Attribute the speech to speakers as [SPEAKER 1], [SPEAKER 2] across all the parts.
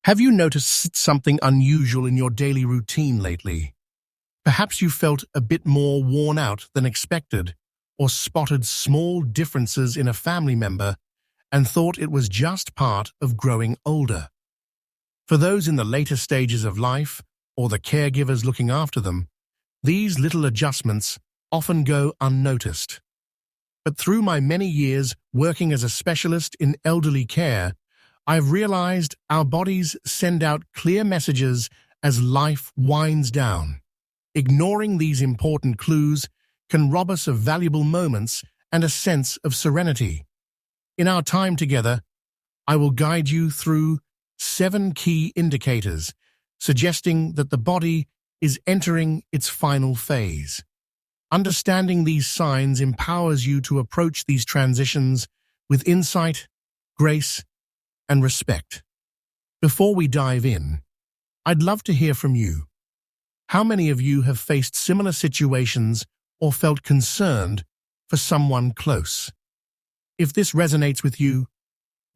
[SPEAKER 1] Have you noticed something unusual in your daily routine lately? Perhaps you felt a bit more worn out than expected, or spotted small differences in a family member and thought it was just part of growing older. For those in the later stages of life, or the caregivers looking after them, these little adjustments often go unnoticed. But through my many years working as a specialist in elderly care, I've realized our bodies send out clear messages as life winds down. Ignoring these important clues can rob us of valuable moments and a sense of serenity. In our time together, I will guide you through 7 key indicators, suggesting that the body is entering its final phase. Understanding these signs empowers you to approach these transitions with insight, grace, and respect. Before we dive in, I'd love to hear from you. How many of you have faced similar situations or felt concerned for someone close? If this resonates with you,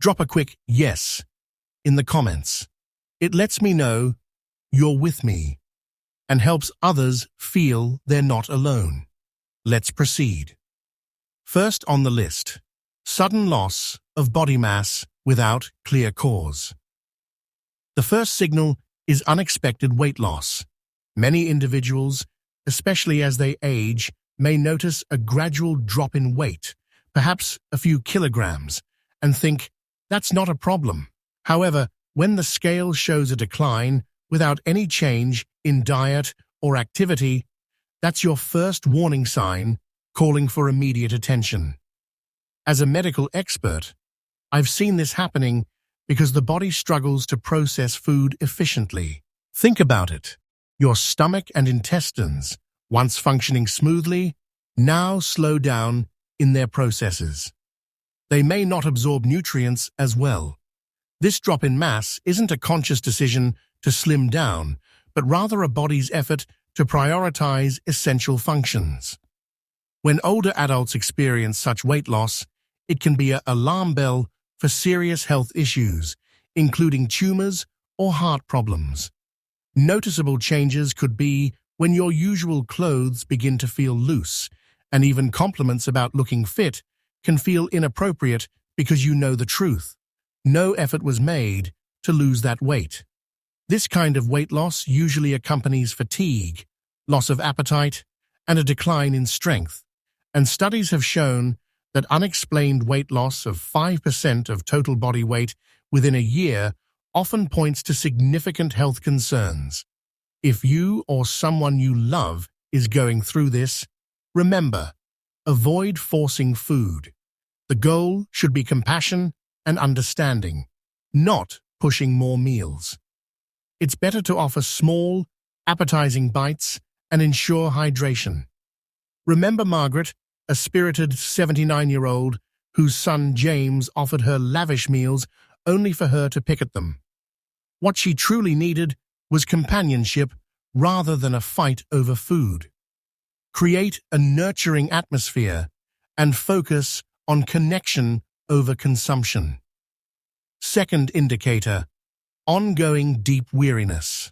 [SPEAKER 1] drop a quick yes in the comments. It lets me know you're with me and helps others feel they're not alone. Let's proceed. First on the list, sudden loss of body mass without clear cause. The first signal is unexpected weight loss. Many individuals, especially as they age, may notice a gradual drop in weight, perhaps a few kilograms, and think, that's not a problem. However, when the scale shows a decline without any change in diet or activity, that's your first warning sign calling for immediate attention. As a medical expert, I've seen this happening because the body struggles to process food efficiently. Think about it. Your stomach and intestines, once functioning smoothly, now slow down in their processes. They may not absorb nutrients as well. This drop in mass isn't a conscious decision to slim down, but rather a body's effort to prioritize essential functions. When older adults experience such weight loss, it can be an alarm bell for serious health issues, including tumors or heart problems. Noticeable changes could be when your usual clothes begin to feel loose, and even compliments about looking fit can feel inappropriate because you know the truth. No effort was made to lose that weight. This kind of weight loss usually accompanies fatigue, loss of appetite, and a decline in strength, and studies have shown that unexplained weight loss of 5% of total body weight within a year often points to significant health concerns. If you or someone you love is going through this, remember, avoid forcing food. The goal should be compassion and understanding, not pushing more meals. It's better to offer small, appetizing bites and ensure hydration. Remember Margaret, a spirited 79-year-old whose son James offered her lavish meals only for her to pick at them. What she truly needed was companionship rather than a fight over food. Create a nurturing atmosphere and focus on connection over consumption. Second indicator, ongoing deep weariness.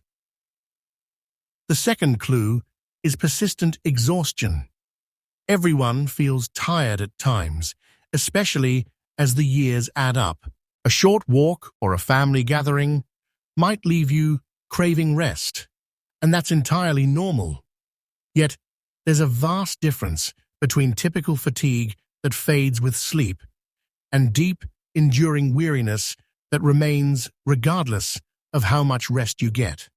[SPEAKER 1] The second clue is persistent exhaustion. Everyone feels tired at times, especially as the years add up. A short walk or a family gathering might leave you craving rest, and that's entirely normal. Yet, there's a vast difference between typical fatigue that fades with sleep and deep, enduring weariness that remains regardless of how much rest you get.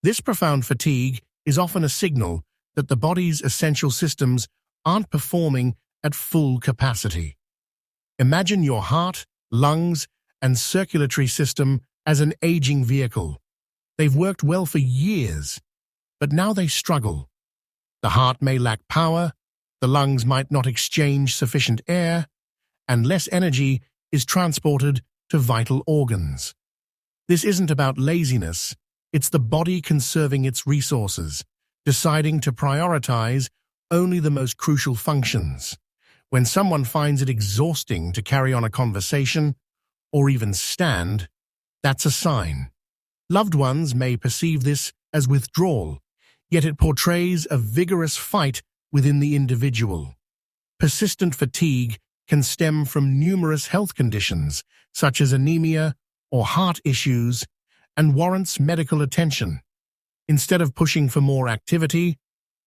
[SPEAKER 1] This profound fatigue is often a signal that the body's essential systems aren't performing at full capacity. Imagine your heart, lungs, and circulatory system as an aging vehicle. They've worked well for years, but now they struggle. The heart may lack power, the lungs might not exchange sufficient air, and less energy is transported to vital organs. This isn't about laziness, it's the body conserving its resources, deciding to prioritize only the most crucial functions. When someone finds it exhausting to carry on a conversation or even stand, that's a sign. Loved ones may perceive this as withdrawal, yet it portrays a vigorous fight within the individual. Persistent fatigue can stem from numerous health conditions, such as anemia or heart issues, and warrants medical attention. Instead of pushing for more activity,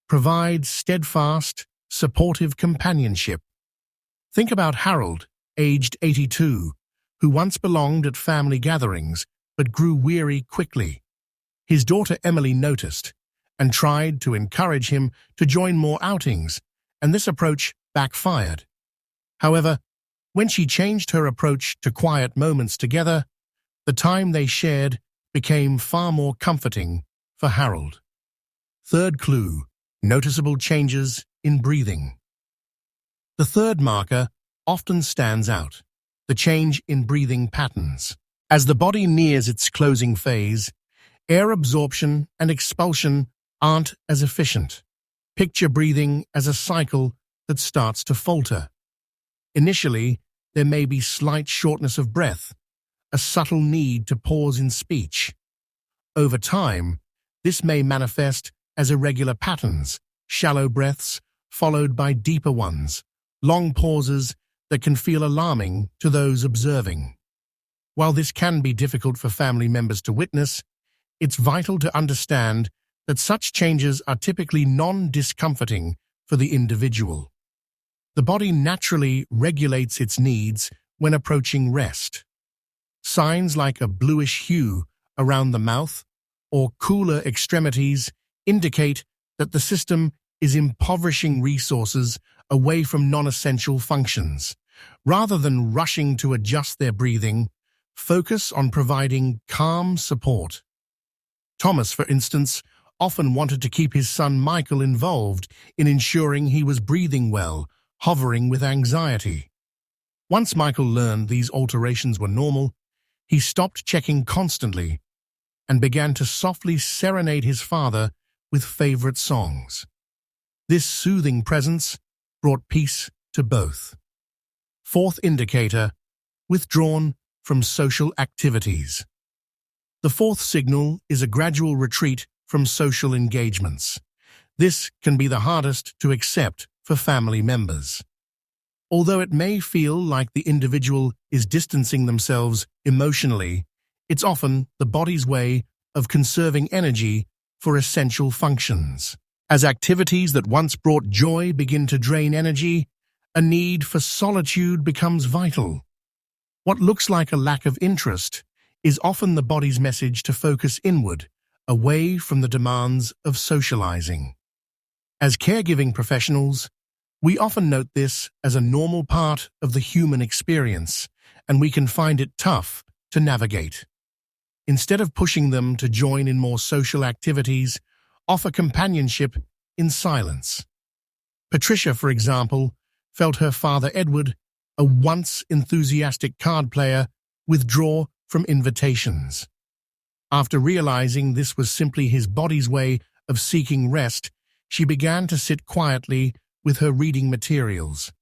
[SPEAKER 1] provide steadfast, supportive companionship. Think about Harold, aged 82, who once belonged at family gatherings but grew weary quickly. His daughter Emily noticed and tried to encourage him to join more outings, and this approach backfired. However, when she changed her approach to quiet moments together, the time they shared became far more comforting for Harold. Third clue: noticeable changes in breathing. The third marker often stands out: the change in breathing patterns. As the body nears its closing phase, air absorption and expulsion aren't as efficient. Picture breathing as a cycle that starts to falter. Initially, there may be slight shortness of breath, a subtle need to pause in speech. Over time, this may manifest as irregular patterns, shallow breaths followed by deeper ones, long pauses that can feel alarming to those observing. While this can be difficult for family members to witness, it's vital to understand that such changes are typically non-discomforting for the individual. The body naturally regulates its needs when approaching rest. Signs like a bluish hue around the mouth or cooler extremities indicate that the system is impoverishing resources away from non-essential functions. Rather than rushing to adjust their breathing, focus on providing calm support. Thomas, for instance, often wanted to keep his son Michael involved in ensuring he was breathing well, hovering with anxiety. Once Michael learned these alterations were normal, he stopped checking constantly and began to softly serenade his father with favorite songs. This soothing presence brought peace to both. Fourth indicator: withdrawn from social activities. The fourth signal is a gradual retreat from social engagements. This can be the hardest to accept for family members. Although it may feel like the individual is distancing themselves emotionally, it's often the body's way of conserving energy for essential functions. As activities that once brought joy begin to drain energy, a need for solitude becomes vital. What looks like a lack of interest is often the body's message to focus inward, away from the demands of socializing. As caregiving professionals, we often note this as a normal part of the human experience, and we can find it tough to navigate. Instead of pushing them to join in more social activities, offer companionship in silence. Patricia, for example, felt her father Edward, a once enthusiastic card player, withdraw from invitations. After realizing this was simply his body's way of seeking rest, she began to sit quietly with her reading materials,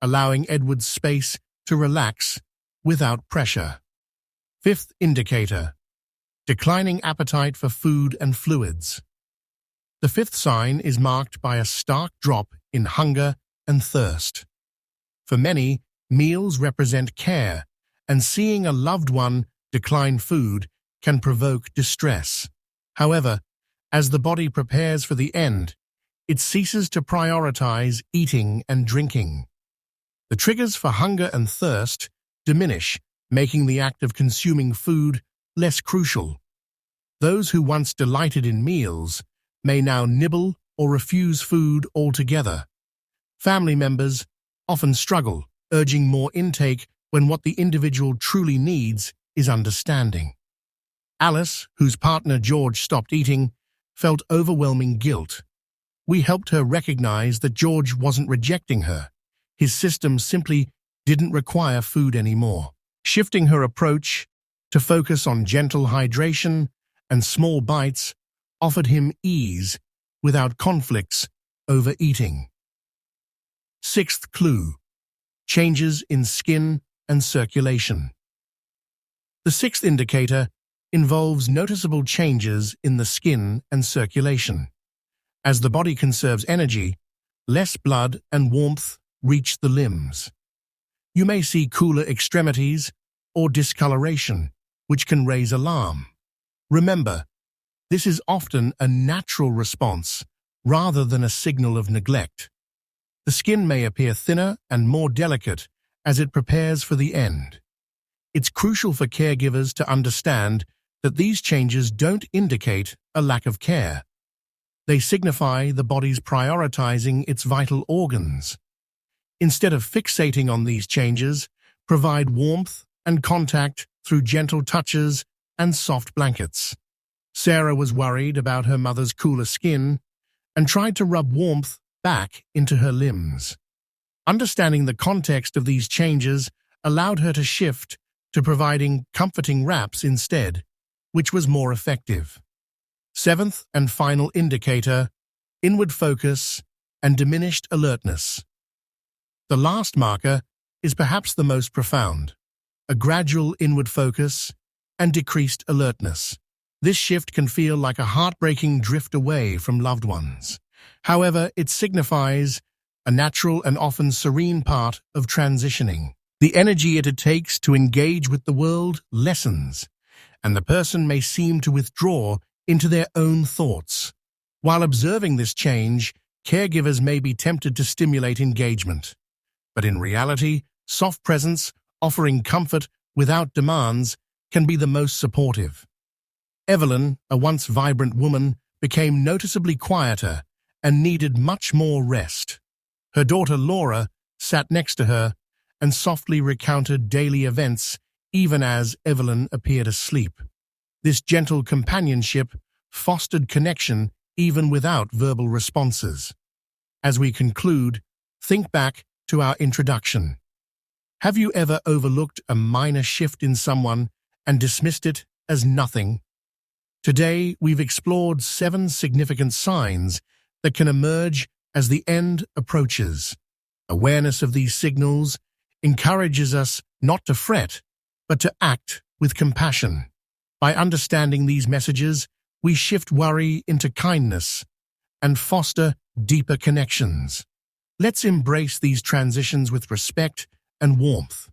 [SPEAKER 1] allowing Edward's space to relax without pressure. Fifth indicator: declining appetite for food and fluids. The fifth sign is marked by a stark drop in hunger and thirst. For many, meals represent care, and seeing a loved one decline food can provoke distress. However, as the body prepares for the end, it ceases to prioritize eating and drinking. The triggers for hunger and thirst diminish, making the act of consuming food less crucial. Those who once delighted in meals may now nibble or refuse food altogether. Family members often struggle, urging more intake when what the individual truly needs is understanding. Alice, whose partner George stopped eating, felt overwhelming guilt. We helped her recognize that George wasn't rejecting her. His system simply didn't require food anymore. Shifting her approach to focus on gentle hydration and small bites offered him ease without conflicts over eating. Sixth clue: changes in skin and circulation. The sixth indicator involves noticeable changes in the skin and circulation. As the body conserves energy, less blood and warmth reach the limbs. You may see cooler extremities or discoloration, which can raise alarm. Remember, this is often a natural response rather than a signal of neglect. The skin may appear thinner and more delicate as it prepares for the end. It's crucial for caregivers to understand that these changes don't indicate a lack of care. They signify the body's prioritizing its vital organs. Instead of fixating on these changes, provide warmth and contact through gentle touches and soft blankets. Sarah was worried about her mother's cooler skin and tried to rub warmth back into her limbs. Understanding the context of these changes allowed her to shift to providing comforting wraps instead, which was more effective. Seventh and final indicator, inward focus and diminished alertness. The last marker is perhaps the most profound, a gradual inward focus and decreased alertness. This shift can feel like a heartbreaking drift away from loved ones. However, it signifies a natural and often serene part of transitioning. The energy it takes to engage with the world lessens, and the person may seem to withdraw into their own thoughts. While observing this change, caregivers may be tempted to stimulate engagement. But in reality, soft presence, offering comfort without demands, can be the most supportive. Evelyn, a once vibrant woman, became noticeably quieter and needed much more rest. Her daughter Laura sat next to her and softly recounted daily events even as Evelyn appeared asleep. This gentle companionship fostered connection even without verbal responses. As we conclude, think back to our introduction. Have you ever overlooked a minor shift in someone and dismissed it as nothing? Today, we've explored 7 significant signs that can emerge as the end approaches. Awareness of these signals encourages us not to fret, but to act with compassion. By understanding these messages, we shift worry into kindness and foster deeper connections. Let's embrace these transitions with respect and warmth.